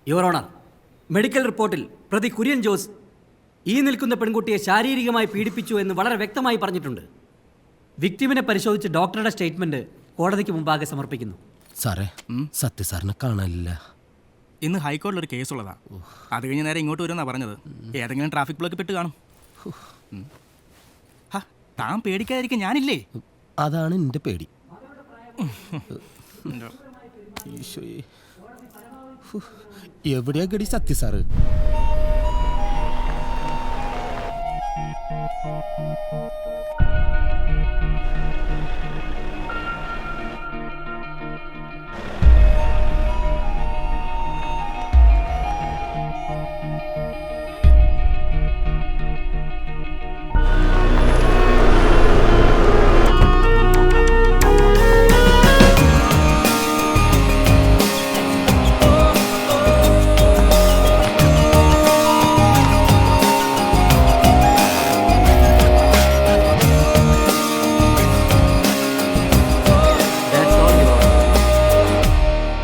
Your honour, medical റിപ്പോർട്ടിൽ പ്രതി കുര്യൻ ജോസ് ഈ നിൽക്കുന്ന പെൺകുട്ടിയെ ശാരീരികമായി പീഡിപ്പിച്ചു എന്ന് വളരെ വ്യക്തമായി പറഞ്ഞിട്ടുണ്ട്. വിക്ടിമിനെ പരിശോധിച്ച് ഡോക്ടറുടെ സ്റ്റേറ്റ്മെന്റ് കോടതിക്ക് മുമ്പാകെ സമർപ്പിക്കുന്നു. സാറേ, സത്യ സാറിനെ കാണാനില്ല. ഇന്ന് ഹൈക്കോടതിയിൽ ഒരു കേസുള്ളതാ. അത് കഴിഞ്ഞ് നേരെ ഇങ്ങോട്ട് വരുമെന്നാ പറഞ്ഞത്. ഏതെങ്കിലും ട്രാഫിക് ബ്ലോക്ക് പെട്ട് കാണും. താൻ പേടിക്കാതിരിക്കാൻ ഞാനില്ലേ? അതാണ് എൻ്റെ പേടി. എവിടെയാ ഗടി Satya sir?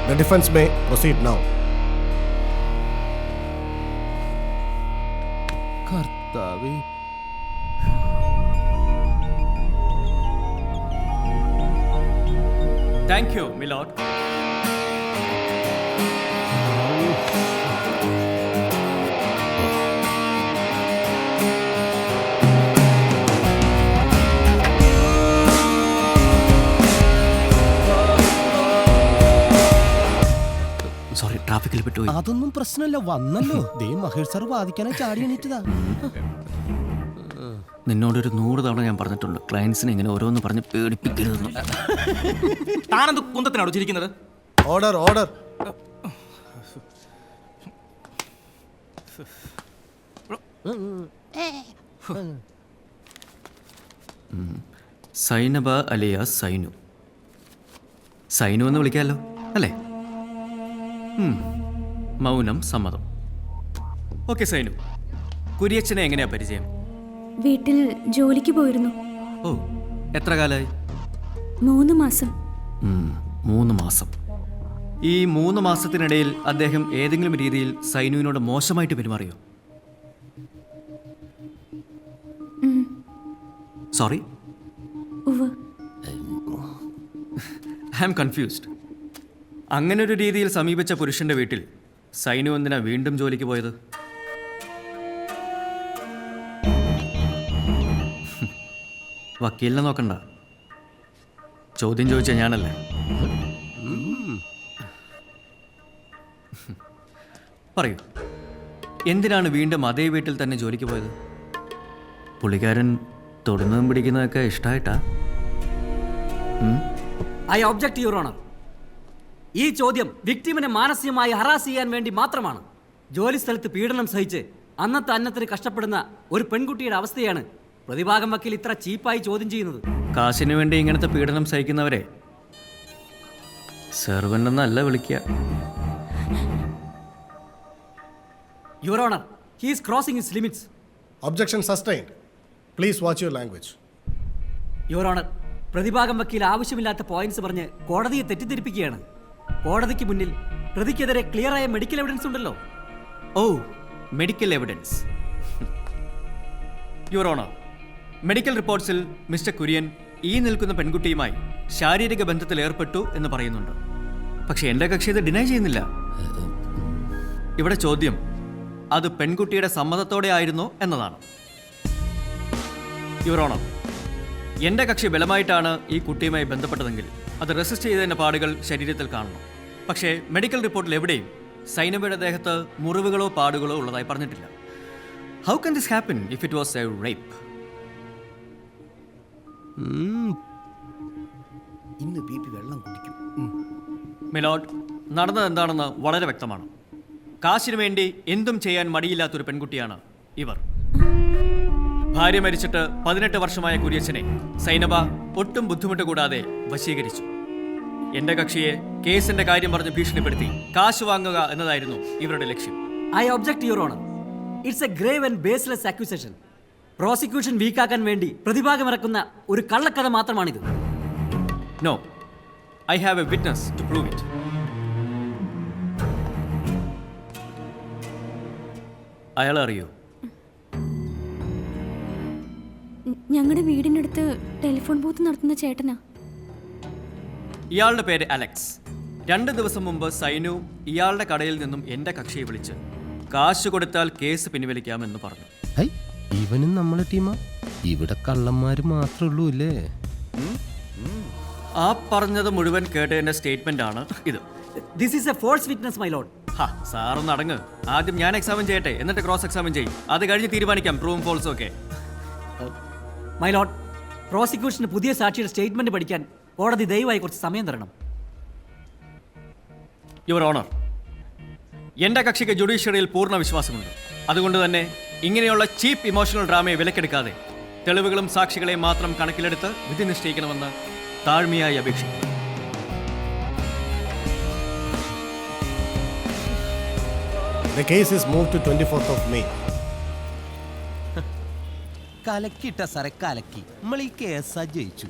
The defense may proceed now. കർത്താവേ, താങ്ക് യു മിലോഡ്. സോറി, ട്രാഫിക്കിൽ പെട്ടുപോയി. അതൊന്നും പ്രശ്നമല്ല, വന്നല്ലോ. ദേ മഹേഷ് സാർ വാദിക്കാനായി ചാടി എണീറ്റതാ. നിന്നോടൊരു 100 തവണ ഞാൻ പറഞ്ഞിട്ടുണ്ട്, ക്ലയൻസിനെ ഇങ്ങനെ ഓരോന്ന് പറഞ്ഞ് പേടിപ്പിക്കരുതെന്ന്. താനെന്ത് കുന്തത്തിനാണോ ചിരിക്കുന്നത്? Order, order. സൈനബ അലിയ സൈനു. സൈനു എന്ന് വിളിക്കാമല്ലോ അല്ലേ? മൗനം സമ്മതം. ഓക്കെ സൈനു, കുര്യച്ചനെ എങ്ങനെയാ പരിചയം? വീട്ടിൽ ജോലിക്ക് പോയിരുന്നു. ഓ, എത്ര കാലമായി? 3 മാസം. 3 മാസം. ഈ 3 മാസത്തിനിടയിൽ അദ്ദേഹം ഏതെങ്കിലും രീതിയിൽ സൈനുവിനോട് മോശമായിട്ട് പെരുമാറിയോ? സോറി, ഉവ്വ്. I am confused. അങ്ങനെ ഒരു രീതിയിൽ സമീപിച്ച പുരുഷന്റെ വീട്ടിൽ സൈനു എന്തിനാ വീണ്ടും ജോലിക്ക് പോയത്? വക്കീലിനെ നോക്കണ്ട, ചോദ്യം ചോദിച്ച ഞാനല്ലേ. പറയൂ, എന്തിനാണ് വീണ്ടും അതേ വീട്ടിൽ തന്നെ ജോലിക്ക് പോയത്? പുള്ളിക്കാരൻ തൊടുന്നതും പിടിക്കുന്നതൊക്കെ ഇഷ്ടമായിട്ടാ? I object your honour. ഈ ചോദ്യം വിക്ടിമിനെ മാനസികമായി ഹറാസ് ചെയ്യാൻ വേണ്ടി മാത്രമാണ്. ജോലി സ്ഥലത്ത് പീഡനം സഹിച്ച് അന്നത്തിന് കഷ്ടപ്പെടുന്ന ഒരു പെൺകുട്ടിയുടെ അവസ്ഥയാണ് പ്രതിഭാഗം വക്കീൽ ഇത്ര ചീപ്പായി ചോദ്യം ചെയ്യുന്നത്. കാശിന് വേണ്ടി ഇങ്ങനത്തെ പീഡനം സഹിക്കുന്നവരെ സെർവൻ്റ് എന്നല്ല വിളിക്കുക. Your honour, he is crossing his limits. Objection sustained. Please watch your language. Your honour, പ്രതിഭാഗം വക്കീൽ ആവശ്യമില്ലാത്ത പോയിന്റ്സ് പറഞ്ഞ് കോടതിയെ തെറ്റിദ്ധരിപ്പിക്കുകയാണ്. കോടതിക്ക് മുന്നിൽ പ്രതിക്കെതിരെ ക്ലിയറായ മെഡിക്കൽ എവിഡൻസ് ഉണ്ടല്ലോ. Oh, medical evidence. Your honour, മെഡിക്കൽ റിപ്പോർട്ട്സിൽ മിസ്റ്റർ കുര്യൻ ഈ നിൽക്കുന്ന പെൺകുട്ടിയുമായി ശാരീരിക ബന്ധത്തിൽ ഏർപ്പെട്ടു എന്ന് പറയുന്നുണ്ട്. പക്ഷെ എൻ്റെ കക്ഷി ഇത് ഡിനൈ ചെയ്യുന്നില്ല. ഇവിടെ ചോദ്യം അത് പെൺകുട്ടിയുടെ സമ്മതത്തോടെ ആയിരുന്നോ എന്നതാണ്. യുവർ ഓണർ, എൻ്റെ കക്ഷി ബലമായിട്ടാണ് ഈ കുട്ടിയുമായി ബന്ധപ്പെട്ടതെങ്കിൽ അത് റെസിസ്റ്റ് ചെയ്തതിൻ്റെ പാടുകൾ ശരീരത്തിൽ കാണണം. പക്ഷേ മെഡിക്കൽ റിപ്പോർട്ടിൽ എവിടെയും സൈനബയുടെ ദേഹത്ത് മുറിവുകളോ പാടുകളോ ഉള്ളതായി പറഞ്ഞിട്ടില്ല. How can this happen if it was A rape? ഇന്ന് ബി പി വെള്ളം കുടിക്കും. മിലോഡ്, നടന്നത് എന്താണെന്ന് വളരെ വ്യക്തമാണ്. കാശിനു വേണ്ടി എന്തും ചെയ്യാൻ മടിയില്ലാത്തൊരു പെൺകുട്ടിയാണ് ഇവർ. ഭാര്യ മരിച്ചിട്ട് 18 വർഷമായ കുര്യച്ചനെ സൈനബ ഒട്ടും ബുദ്ധിമുട്ട് കൂടാതെ വശീകരിച്ചു. എന്റെ കക്ഷിയെ കേസിന്റെ കാര്യം പറഞ്ഞ് ഭീഷണിപ്പെടുത്തി കാശ് വാങ്ങുക എന്നതായിരുന്നു ഇവരുടെ ലക്ഷ്യം. I object your honour. It's a grave and baseless accusation. Prosecution വീക്കാക്കാൻ വേണ്ടി പ്രതിഭാഗമിറക്കുന്ന ഒരു കള്ളക്കഥ മാത്രമാണിത്. No, I have a witness to prove it. അയാളെ അറിയോ? ഞങ്ങളുടെ വീടിനടുത്ത് ടെലിഫോൺ ബൂത്ത് നടത്തുന്ന ചേട്ടനാ. ഇയാളുടെ പേര് അലക്സ്. 2 ദിവസം മുമ്പ് സൈനു ഇയാളുടെ കടയിൽ നിന്നും എൻ്റെ കക്ഷിയെ വിളിച്ച് കാശ് കൊടുത്താൽ കേസ് പിൻവലിക്കാമെന്ന് പറഞ്ഞു. ഹൈ, ഇവനും നമ്മളെ ടീമാ. ഇവിടെ കള്ളന്മാര് മാത്രമേ ഉള്ളൂ അല്ലേ? ആ പറഞ്ഞത് മുഴുവൻ കേട്ടതിൻ്റെ സ്റ്റേറ്റ്മെന്റ് ആണ് ഇത്. This is a false witness my lord. ഹാ, സാറൊന്ന് അടങ്ങ്. ആദ്യം ഞാൻ എക്സാമിൻ ചെയ്യട്ടെ, എന്നിട്ട് ക്രോസ് എക്സാമിൻ ചെയ്യും. അത് കഴിഞ്ഞ് തീരുമാനിക്കാം ട്രൂവും ഫോൾസും ഒക്കെ. മൈ ലോർഡ്, പ്രോസിക്യൂഷന് പുതിയ സാക്ഷിയുടെ സ്റ്റേറ്റ്മെന്റ് പഠിക്കാൻ കോടതി ദയവായി കുറച്ച് സമയം തരണം. യുവർ ഓണർ, എൻ്റെ കക്ഷിക്ക് ജുഡീഷ്യറിയിൽ പൂർണ്ണ വിശ്വാസമുണ്ട്. അതുകൊണ്ട് തന്നെ ഇങ്ങനെയുള്ള ചീപ്പ് ഇമോഷണൽ ഡ്രാമയെ വിലക്കെടുക്കാതെ തെളിവുകളും സാക്ഷികളെയും മാത്രം കണക്കിലെടുത്ത് വിധി നിശ്ചയിക്കണമെന്ന് താഴ്മയായി അപേക്ഷിക്കുന്നു. The case is moved to 24th of May. കലക്കിട്ട സാറെ, കലക്കി. നമ്മൾ ഈ കേസാ ജയിച്ചു.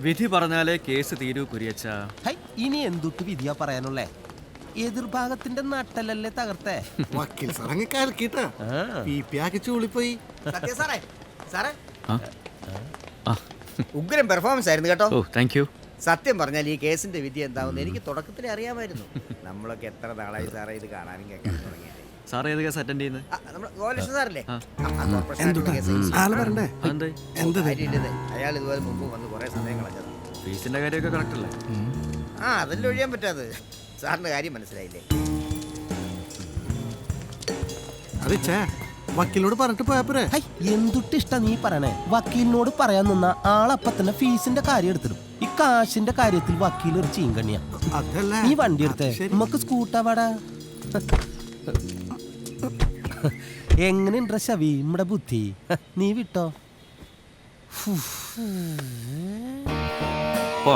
വിധി പറഞ്ഞാലേ കേസ് തീരൂ കുര്യച്ച. ഹൈ, ഇനി എന്തൊട്ട് വിധിയാ പറയാനുള്ളേ? എതിർഭാഗത്തിന്റെ നട്ടലല്ലേ തകർത്തേ? വക്കീൽ സാറങ്ങ് കലക്കിട്ടാ ബി പി ആക്കി ചൂളിപ്പോയി. സത്യ സാറേ, സാറേ ഉഗ്രൻ പെർഫോമൻസ് ആയിരുന്നു കേട്ടോ. ഓ, താങ്ക് യു. സത്യം പറഞ്ഞാൽ ഈ കേസിന്റെ വിധി എന്താവുന്ന എനിക്ക് തുടക്കത്തിലേ അറിയാമായിരുന്നു. നമ്മളൊക്കെ എത്ര നാളായി സാറേ ഇത് കാണാനും കേൾക്കാനും തുടങ്ങിയത്. സാർ ഏത് കേസ് അറ്റൻഡ് ചെയ്യുന്നത്? നമ്മുടെ ഗോപാലകൃഷ്ണൻ സാറല്ലേ? അയാൾ ഇതുപോലെ മുമ്പ് വന്ന് കുറെ സമയം കളഞ്ഞത്. ഫീസിന്റെ കാര്യമൊക്കെ കറക്റ്റ് അല്ലേ? അതെല്ലാം ഒഴിയാൻ പറ്റാതെ. സാറിന്റെ കാര്യം മനസ്സിലായില്ലേ? വക്കീലോട് പറഞ്ഞിട്ട് പോയപ്പോരേ. ഹൈ, എന്തൊട്ട് ഇഷ്ട നീ പറയണേ? വക്കീലിനോട് പറയാൻ നിന്ന ആളപ്പ തന്നെ ഫീസിന്റെ കാര്യം എടുത്തിടും. ഈ കാശിന്റെ കാര്യത്തിൽ വക്കീൽ ഒരു ചീങ്കണ്ണിയാ. നീ വണ്ടി എടുത്തേ, നമുക്ക് സ്കൂട്ടാവാടാ. എങ്ങനെയുണ്ട ശവി നമ്മുടെ ബുദ്ധി? നീ വിട്ടോ. പോ.